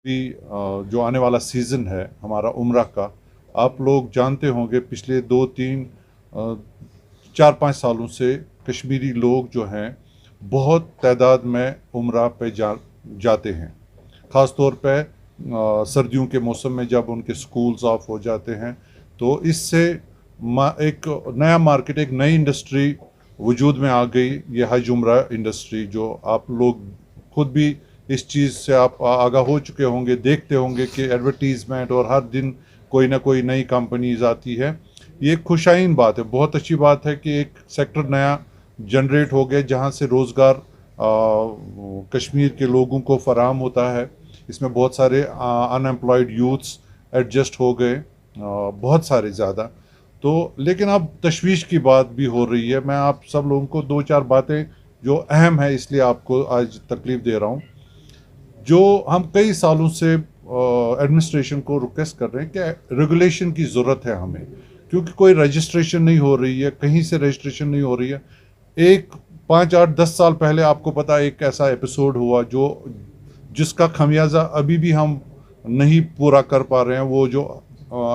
भी जो आने वाला सीज़न है हमारा उम्रा का, आप लोग जानते होंगे पिछले 4-5 सालों से कश्मीरी लोग जो हैं बहुत तादाद में उम्रा पे जाते हैं। ख़ास तौर पे सर्दियों के मौसम में जब उनके स्कूल्स ऑफ हो जाते हैं, तो इससे एक नया मार्केट, एक नई इंडस्ट्री वजूद में आ गई। ये हज उम्रा इंडस्ट्री, जो आप लोग खुद भी इस चीज़ से आप आगाह हो चुके होंगे, देखते होंगे कि एडवर्टीज़मेंट और हर दिन कोई ना कोई नई कंपनीज आती है। ये खुशाइन बात है, बहुत अच्छी बात है कि एक सेक्टर नया जनरेट हो गया जहाँ से रोज़गार कश्मीर के लोगों को फराहम होता है। इसमें बहुत सारे अनएम्प्लॉयड यूथ्स एडजस्ट हो गए, बहुत सारे ज़्यादा। तो लेकिन अब तशवीश की बात भी हो रही है। मैं आप सब लोगों को 2-4 बातें जो अहम है, इसलिए आपको आज तकलीफ़ दे रहा हूँ। जो हम कई सालों से एडमिनिस्ट्रेशन को रिक्वेस्ट कर रहे हैं कि रेगुलेशन की ज़रूरत है हमें, क्योंकि कोई रजिस्ट्रेशन नहीं हो रही है, कहीं से रजिस्ट्रेशन नहीं हो रही है। एक 5-8-10 साल पहले आपको पता एक ऐसा एपिसोड हुआ जिसका खमियाजा अभी भी हम नहीं पूरा कर पा रहे हैं। वो जो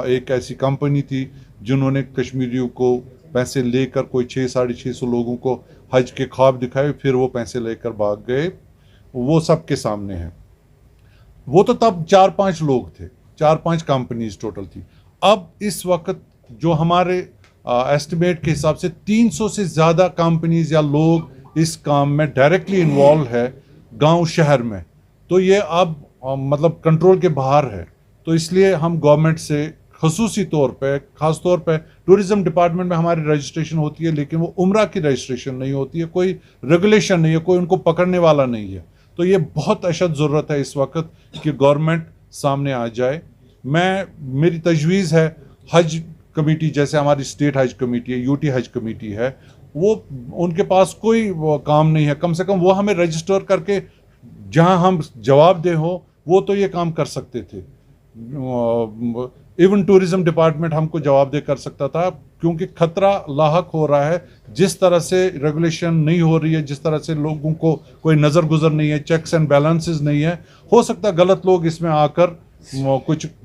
एक ऐसी कंपनी थी जिन्होंने कश्मीरियों को पैसे लेकर कोई 600-650 लोगों को हज के ख्वाब दिखाए, फिर वो पैसे लेकर भाग गए। वो सबके सामने है। वो तो तब 4-5 लोग थे, 4-5 कंपनीज टोटल थी। अब इस वक्त जो हमारे एस्टिमेट के हिसाब से 300 से ज़्यादा कंपनीज या लोग इस काम में डायरेक्टली इन्वॉल्व है, गांव शहर में। तो ये अब मतलब कंट्रोल के बाहर है। तो इसलिए हम गवर्नमेंट से खसूसी तौर पे, ख़ास तौर पे टूरिज़म डिपार्टमेंट में हमारी रजिस्ट्रेशन होती है, लेकिन वो उम्रा की रजिस्ट्रेशन नहीं होती है, कोई रेगुलेशन नहीं है, कोई उनको पकड़ने वाला नहीं है। तो ये बहुत अशद ज़रूरत है इस वक्त कि गवर्नमेंट सामने आ जाए। मेरी तजवीज़ है हज कमेटी, जैसे हमारी स्टेट हज कमेटी है, यूटी हज कमेटी है, वो उनके पास कोई वो काम नहीं है। कम से कम वो हमें रजिस्टर करके जहां हम जवाब दे हो, वो तो ये काम कर सकते थे। इवन टूरिज़म डिपार्टमेंट हमको जवाब दे कर सकता था, क्योंकि ख़तरा लाहक हो रहा है। जिस तरह से रेगुलेशन नहीं हो रही है, जिस तरह से लोगों को कोई नज़र गुजर नहीं है, चेक्स एंड बैलेंसेस नहीं है, हो सकता है गलत लोग इसमें आकर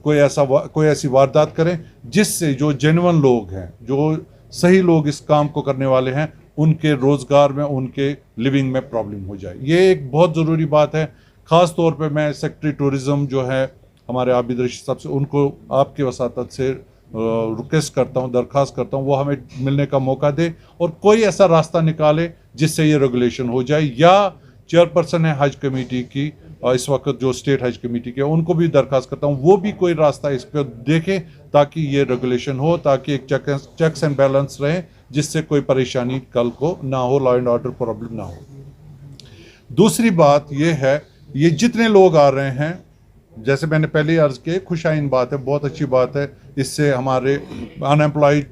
कोई ऐसी वारदात करें जिससे जो जेन्युइन लोग हैं, जो सही लोग इस काम को करने वाले हैं, उनके रोज़गार में, उनके लिविंग में प्रॉब्लम हो जाए। ये एक बहुत ज़रूरी बात है। ख़ास तौर पे मैं सेक्रेटरी टूरिज़म जो है हमारे आबिद रशीद साहब से, उनको आपके वसातत से रिक्वेस्ट करता हूँ, दरख्वास्त करता हूँ, वो हमें मिलने का मौका दे और कोई ऐसा रास्ता निकाले जिससे ये रेगुलेशन हो जाए। या चेयरपर्सन है हज कमेटी की, इस वक्त जो स्टेट हज कमेटी के, उनको भी दरख्वास्त करता हूँ वो भी कोई रास्ता इस पर देखें ताकि ये रेगुलेशन हो, ताकि एक चेक्स एंड बैलेंस रहे, जिससे कोई परेशानी कल को ना हो, लॉ एंड ऑर्डर प्रॉब्लम ना हो। दूसरी बात ये है, ये जितने लोग आ रहे हैं, जैसे मैंने पहले अर्ज किया, खुशाइन बात है, बहुत अच्छी बात है। इससे हमारे अनएम्प्लॉयड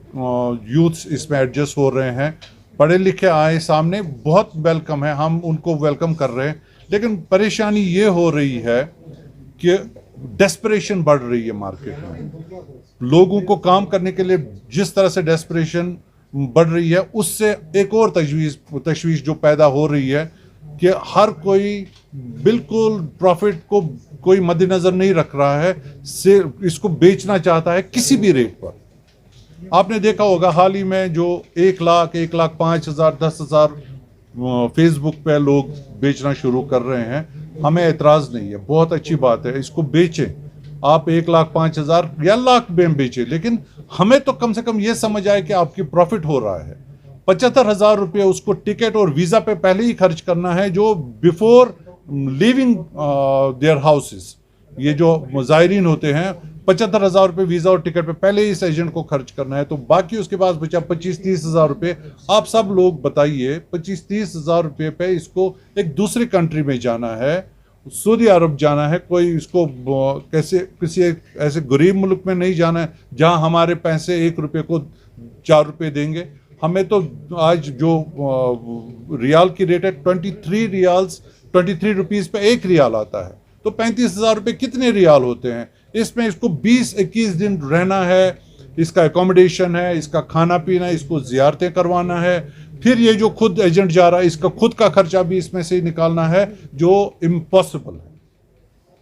यूथ्स इसमें एडजस्ट हो रहे हैं, पढ़े लिखे आए सामने, बहुत वेलकम है, हम उनको वेलकम कर रहे हैं। लेकिन परेशानी ये हो रही है कि डेस्परेशन बढ़ रही है मार्केट में। लोगों को काम करने के लिए जिस तरह से डेस्परेशन बढ़ रही है, उससे एक और तशवीश जो पैदा हो रही है कि हर कोई बिल्कुल प्रॉफिट को कोई मद्देनज़र नहीं रख रहा है, इसको बेचना चाहता है किसी भी रेट पर। आपने देखा होगा हाल ही में जो 1 लाख, 1,05,000, 10,000 फेसबुक पे लोग बेचना शुरू कर रहे हैं। हमें एतराज़ नहीं है, बहुत अच्छी बात है, इसको बेचें। आप 1,05,000 या लाख में बेचें, लेकिन हमें तो कम से कम ये समझ आए कि आपकी प्रॉफिट हो रहा है। 75,000 रुपये उसको टिकट और वीज़ा पे पहले ही खर्च करना है, जो बिफोर लिविंग देयर हाउसेस। ये जो ज़ायरीन होते हैं, 75,000 रुपये वीज़ा और टिकट पे पहले ही इस एजेंट को खर्च करना है। तो बाकी उसके पास बचा 25-30 हज़ार रुपये। आप सब लोग बताइए, 25-30 हज़ार रुपये पे इसको एक दूसरी कंट्री में जाना है, सऊदी अरब जाना है, कोई इसको कैसे किसी ऐसे गरीब मुल्क में नहीं जाना है जहां हमारे पैसे 1 रुपये को 4 रुपये देंगे। हमें तो आज जो रियाल की रेट है 23 रुपीज़ पे 1 रियाल आता है, तो 35,000 रुपये कितने रियाल होते हैं? इसमें इसको 20-21 दिन रहना है, इसका एकोमोडेशन है, इसका खाना पीना, इसको ज़ियारतें करवाना है, फिर ये जो खुद एजेंट जा रहा है इसका खुद का खर्चा भी इसमें से निकालना है, जो इम्पॉसिबल है।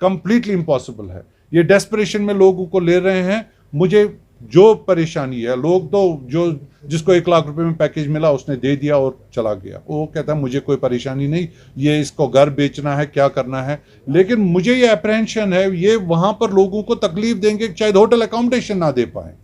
कंप्लीटली इम्पॉसिबल है। ये डेस्परेशन में लोगों को ले रहे हैं। मुझे जो परेशानी है, लोग तो जो जिसको 1 लाख रुपए में पैकेज मिला उसने दे दिया और चला गया, वो कहता है मुझे कोई परेशानी नहीं, ये इसको घर बेचना है, क्या करना है। लेकिन मुझे ये अप्रहेंशन है, ये वहां पर लोगों को तकलीफ देंगे, शायद होटल अकोमोडेशन ना दे पाए,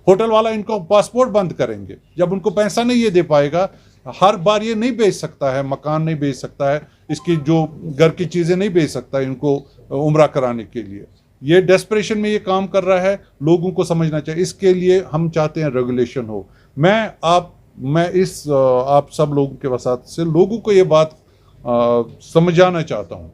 होटल वाला इनको पासपोर्ट बंद करेंगे, जब उनको पैसा नहीं ये दे पाएगा। हर बार ये नहीं बेच सकता है, मकान नहीं बेच सकता है, इसकी जो घर की चीज़ें नहीं बेच सकता है इनको उम्रा कराने के लिए। ये डेस्परेशन में ये काम कर रहा है, लोगों को समझना चाहिए। इसके लिए हम चाहते हैं रेगुलेशन हो। मैं आप सब लोगों के वसात से लोगों को ये बात समझाना चाहता हूँ,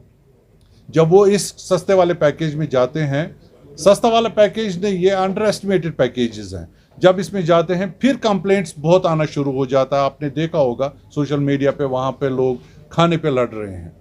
जब वो इस सस्ते वाले पैकेज में जाते हैं, सस्ता वाला पैकेज नहीं, ये अंडर एस्टिमेटेड पैकेजेस हैं। जब इसमें जाते हैं फिर कंप्लेंट्स बहुत आना शुरू हो जाता है। आपने देखा होगा सोशल मीडिया पे, वहाँ पे लोग खाने पे लड़ रहे हैं,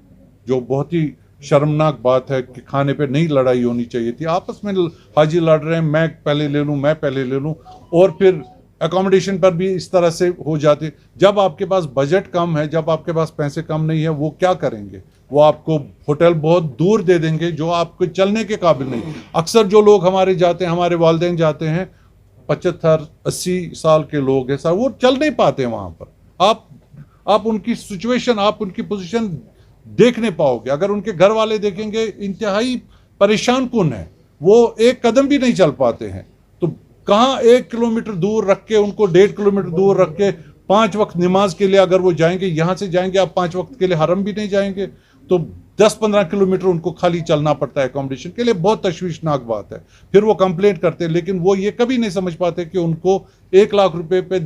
जो बहुत ही शर्मनाक बात है कि खाने पे नहीं लड़ाई होनी चाहिए थी। आपस में हाजी लड़ रहे हैं, मैं पहले ले लूँ, मैं पहले ले लूँ, और फिर अकोमोडेशन पर भी इस तरह से हो जाती। जब आपके पास बजट कम है, जब आपके पास पैसे कम नहीं है, वो क्या करेंगे? वो आपको होटल बहुत दूर दे देंगे जो आपको चलने के काबिल नहीं। अक्सर जो लोग हमारे जाते हैं, हमारे वालिदैन जाते हैं, 75-80 साल के लोग हैं सर, वो चल नहीं पाते हैं वहाँ पर। आप उनकी सिचुएशन, आप उनकी पोजीशन देख नहीं पाओगे। अगर उनके घर वाले देखेंगे, इंतहाई परेशान कुन है, वो एक कदम भी नहीं चल पाते हैं। तो कहाँ 1 किलोमीटर दूर रख के, उनको 1.5 किलोमीटर दूर रख के 5 वक्त नमाज के लिए अगर वो जाएंगे, यहाँ से जाएंगे आप 5 वक्त के लिए हरम भी नहीं जाएंगे, तो 10-15 किलोमीटर उनको खाली चलना पड़ता है अकोमोडेशन के लिए। बहुत तशवीशनाक बात है। फिर वो कंप्लेंट करते हैं, लेकिन वो ये कभी नहीं समझ पाते कि उनको 1 लाख रुपए पे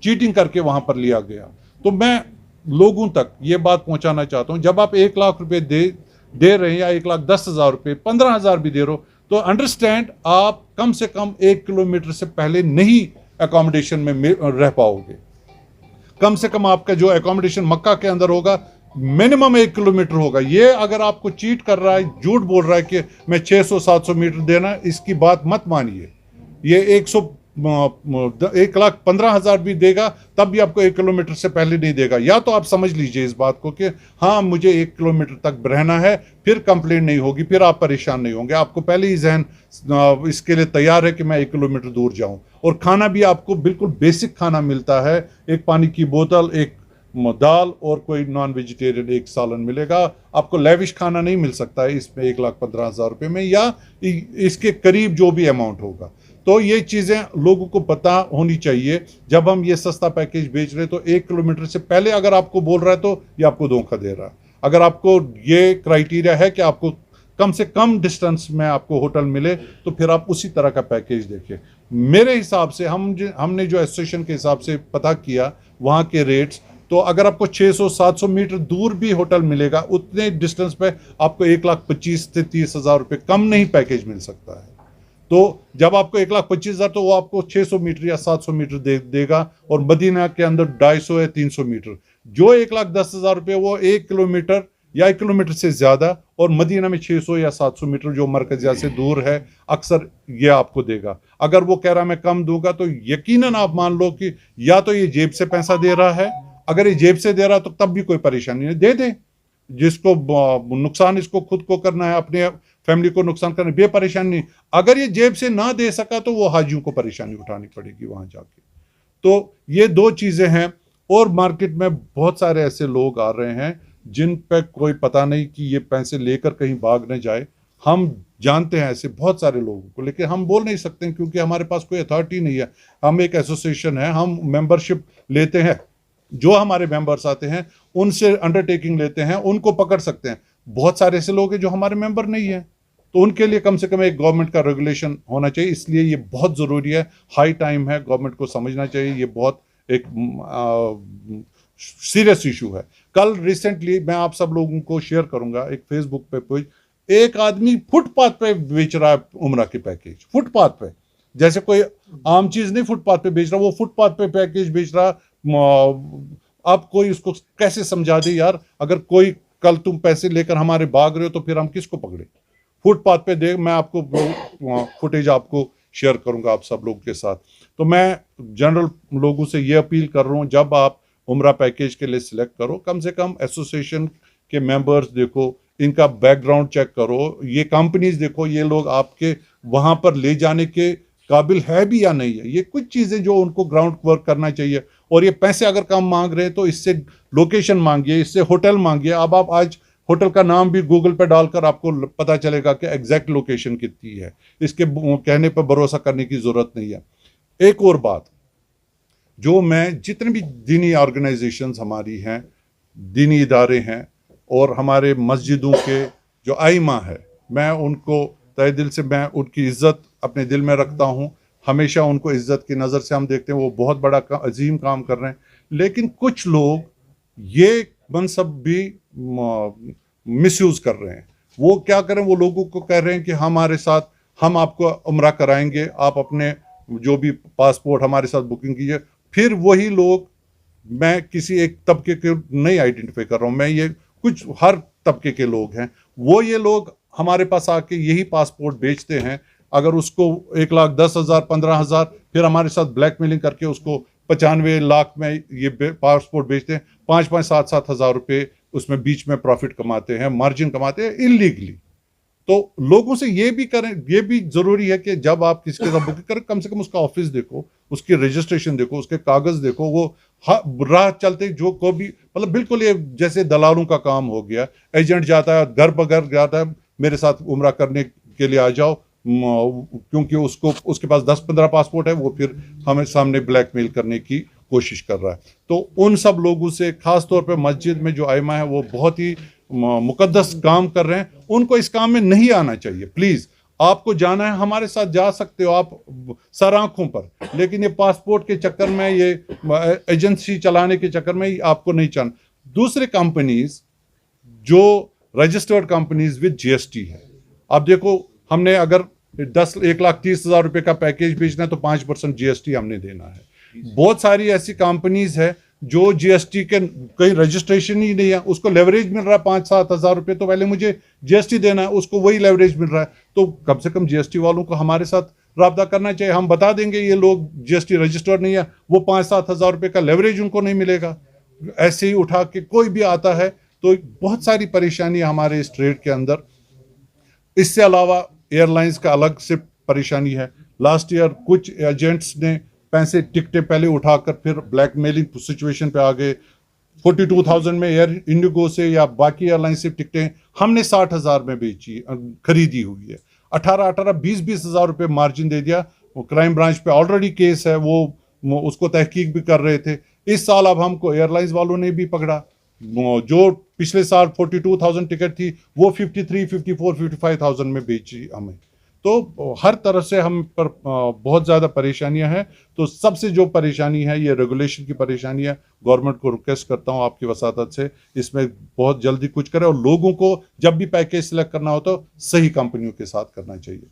चीटिंग करके वहां पर लिया गया। तो मैं लोगों तक ये बात पहुंचाना चाहता हूं, जब आप 1 लाख रुपए दे रहे हैं, या 1,10,000 रुपए, 15,000 भी दे रहे हो, तो अंडरस्टैंड आप कम से कम 1 किलोमीटर से पहले नहीं अकोमोडेशन में रह पाओगे। कम से कम आपका जो अकोमोडेशन मक्का के अंदर होगा, मिनिमम 1 किलोमीटर होगा। ये अगर आपको चीट कर रहा है, झूठ बोल रहा है कि मैं 600-700 मीटर देना, इसकी बात मत मानिए। ये 1,15,000 भी देगा तब भी आपको 1 किलोमीटर से पहले नहीं देगा। या तो आप समझ लीजिए इस बात को कि हाँ मुझे 1 किलोमीटर तक रहना है, फिर कंप्लेंट नहीं होगी, फिर आप परेशान नहीं होंगे। आपको पहले ही जहन इसके लिए तैयार है कि मैं 1 किलोमीटर दूर जाऊं। और खाना भी आपको बिल्कुल बेसिक खाना मिलता है, एक पानी की बोतल, एक दाल और कोई नॉन वेजिटेरियन एक सालन मिलेगा। आपको लेविश खाना नहीं मिल सकता है इसमें 1,15,000 रुपये में, या इसके करीब जो भी अमाउंट होगा। तो ये चीज़ें लोगों को पता होनी चाहिए। जब हम ये सस्ता पैकेज बेच रहे तो 1 किलोमीटर से पहले अगर आपको बोल रहा है तो ये आपको धोखा दे रहा है। अगर आपको ये क्राइटेरिया है कि आपको कम से कम डिस्टेंस में आपको होटल मिले, तो फिर आप उसी तरह का पैकेज देखिए। मेरे हिसाब से हमने जो एसोसिएशन के हिसाब से पता किया वहाँ के रेट्स, तो अगर आपको 600-700 मीटर दूर भी होटल मिलेगा, उतने डिस्टेंस पे आपको 1,25,000 से 30,000 रुपये कम नहीं पैकेज मिल सकता है। तो जब आपको 1,25,000, तो वो आपको 600 मीटर या 700 मीटर देगा, और मदीना के अंदर 250 या 300 मीटर। जो 1,10,000 रुपये वो 1 किलोमीटर या 1 किलोमीटर से ज़्यादा, और मदीना में 600 या 700 मीटर जो मरकज़िया से दूर है, अक्सर ये आपको देगा। अगर वो कह रहा मैं कम दूंगा, तो यकीनन आप मान लो कि या तो ये जेब से पैसा दे रहा है। अगर ये जेब से दे रहा तो तब भी कोई परेशानी नहीं, दे दे। जिसको नुकसान इसको खुद को करना है, अपने फैमिली को नुकसान करना है, बेपरेशानी नहीं। अगर ये जेब से ना दे सका तो वो हाजियों को परेशानी उठानी पड़ेगी वहां जाके। तो ये 2 चीजें हैं। और मार्केट में बहुत सारे ऐसे लोग आ रहे हैं जिन पे कोई पता नहीं कि ये पैसे लेकर कहीं भाग न जाए। हम जानते हैं ऐसे बहुत सारे लोगों को, लेकिन हम बोल नहीं सकते क्योंकि हमारे पास कोई अथॉरिटी नहीं है। हम एक एसोसिएशन है, हम मेंबरशिप लेते हैं, जो हमारे मेंबर्स आते हैं उनसे अंडरटेकिंग लेते हैं, उनको पकड़ सकते हैं। बहुत सारे ऐसे लोग हैं जो हमारे मेंबर नहीं है, तो उनके लिए कम से कम एक गवर्नमेंट का रेगुलेशन होना चाहिए। इसलिए ये बहुत ज़रूरी है, हाई टाइम है, गवर्नमेंट को समझना चाहिए। ये बहुत एक सीरियस इशू है। कल रिसेंटली मैं आप सब लोगों को शेयर करूंगा एक फेसबुक पे पेज, एक आदमी फुटपाथ पे बेच रहा है उम्रा के पैकेज। फुटपाथ पे, जैसे कोई आम चीज नहीं फुटपाथ पे बेच रहा, वो फुटपाथ पे पैकेज बेच रहा। आप कोई उसको कैसे समझा दे यार, अगर कोई कल तुम पैसे लेकर हमारे भाग रहे हो तो फिर हम किसको पकड़े? फुटपाथ पे देख, मैं आपको फुटेज आपको शेयर करूंगा आप सब लोगों के साथ। तो मैं जनरल लोगों से ये अपील कर रहा हूँ, जब आप उम्रा पैकेज के लिए सिलेक्ट करो, कम से कम एसोसिएशन के मेंबर्स देखो, इनका बैकग्राउंड चेक करो, ये कंपनीज देखो, ये लोग आपके वहां पर ले जाने के काबिल है भी या नहीं है। ये कुछ चीजें जो उनको ग्राउंड वर्क करना चाहिए। और ये पैसे अगर कम मांग रहे हैं तो इससे लोकेशन मांगिए, इससे होटल मांगिए। अब आप आज होटल का नाम भी गूगल पे डालकर आपको पता चलेगा कि एग्जैक्ट लोकेशन कितनी है। इसके कहने पर भरोसा करने की जरूरत नहीं है। एक और बात, जो मैं जितने भी दीनी ऑर्गेनाइजेशंस हमारी हैं, दीनी इदारे हैं, और हमारे मस्जिदों के जो आइमा है, मैं उनको तहे दिल से, मैं उनकी इज्जत अपने दिल में रखता हूँ। हमेशा उनको इज्जत की नज़र से हम देखते हैं, वो बहुत बड़ा अजीम काम कर रहे हैं। लेकिन कुछ लोग ये मनसब भी मिसयूज़ कर रहे हैं। वो क्या करें, वो लोगों को कह रहे हैं कि हमारे साथ, हम आपको उम्रा कराएंगे, आप अपने जो भी पासपोर्ट हमारे साथ बुकिंग कीजिए। फिर वही लोग, मैं किसी एक तबके के नहीं आइडेंटिफाई कर रहा हूँ, मैं ये कुछ हर तबके के लोग हैं, वो ये लोग हमारे पास आके यही पासपोर्ट बेचते हैं। अगर उसको 1,10,000 15,000, फिर हमारे साथ ब्लैकमेलिंग करके उसको 95 लाख में ये पासपोर्ट बेचते हैं। 5-5 7-7 हज़ार रुपये उसमें बीच में प्रॉफिट कमाते हैं, मार्जिन कमाते हैं इलीगली। तो लोगों से ये भी करें, ये भी जरूरी है कि जब आप किसी के साथ बुकिंग करें, कम से कम उसका ऑफिस देखो, उसकी रजिस्ट्रेशन देखो, उसके कागज देखो। वो राह चलते जो को भी, मतलब बिल्कुल ये जैसे दलालों का काम हो गया। एजेंट जाता है घर पर घर, जाता है मेरे साथ उम्रा करने के लिए आ जाओ, क्योंकि उसको उसके पास 10-15 पासपोर्ट है, वो फिर हमें सामने ब्लैकमेल करने की कोशिश कर रहा है। तो उन सब लोगों से, खास तौर पे मस्जिद में जो आइमा है वो बहुत ही मुकद्दस काम कर रहे हैं, उनको इस काम में नहीं आना चाहिए। प्लीज, आपको जाना है हमारे साथ जा सकते हो आप सर आंखों पर, लेकिन ये पासपोर्ट के चक्कर में, ये एजेंसी चलाने के चक्कर में आपको नहीं जाना। दूसरे कंपनीज जो रजिस्टर्ड कंपनीज विद जीएसटी है, आप देखो, हमने अगर 1,30,000 रुपए का पैकेज बेचना है तो 5% जीएसटी हमने देना है। बहुत सारी ऐसी कंपनीज है जो जीएसटी के कहीं रजिस्ट्रेशन ही नहीं है, उसको लेवरेज मिल रहा है 5-7 हज़ार रुपये, तो पहले मुझे जीएसटी देना है, उसको वही लेवरेज मिल रहा है। तो कम से कम जीएसटी वालों को हमारे साथ राब्ता करना चाहिए। हम बता देंगे ये लोग जीएसटी रजिस्टर्ड नहीं है, वो 5-7 हज़ार रुपये का लेवरेज उनको नहीं मिलेगा। ऐसे ही उठा के कोई भी आता है, तो बहुत सारी परेशानी हमारे इस ट्रेड के अंदर। इससे अलावा एयरलाइंस का अलग से परेशानी है। लास्ट ईयर कुछ एजेंट्स ने पैसे, टिकटें पहले उठाकर फिर ब्लैकमेलिंग सिचुएशन पे आ गए। 42,000 में एयर इंडिगो से या बाकी एयरलाइन से टिकटें हमने 60,000 में बेची, खरीदी हुई है। 18-20 हज़ार रुपये मार्जिन दे दिया। वो क्राइम ब्रांच पे ऑलरेडी केस है, वो उसको तहकीक भी कर रहे थे। इस साल अब हमको एयरलाइंस वालों ने भी पकड़ा। जो पिछले साल 42,000 टिकट थी, वो 53, 54, 55,000 में बेची हमें। तो हर तरह से हम पर बहुत ज़्यादा परेशानियां हैं। तो सबसे जो परेशानी है, ये रेगुलेशन की परेशानी है। गवर्नमेंट को रिक्वेस्ट करता हूं आपकी वसातत से, इसमें बहुत जल्दी कुछ करें, और लोगों को जब भी पैकेज सिलेक्ट करना हो तो सही कंपनियों के साथ करना चाहिए।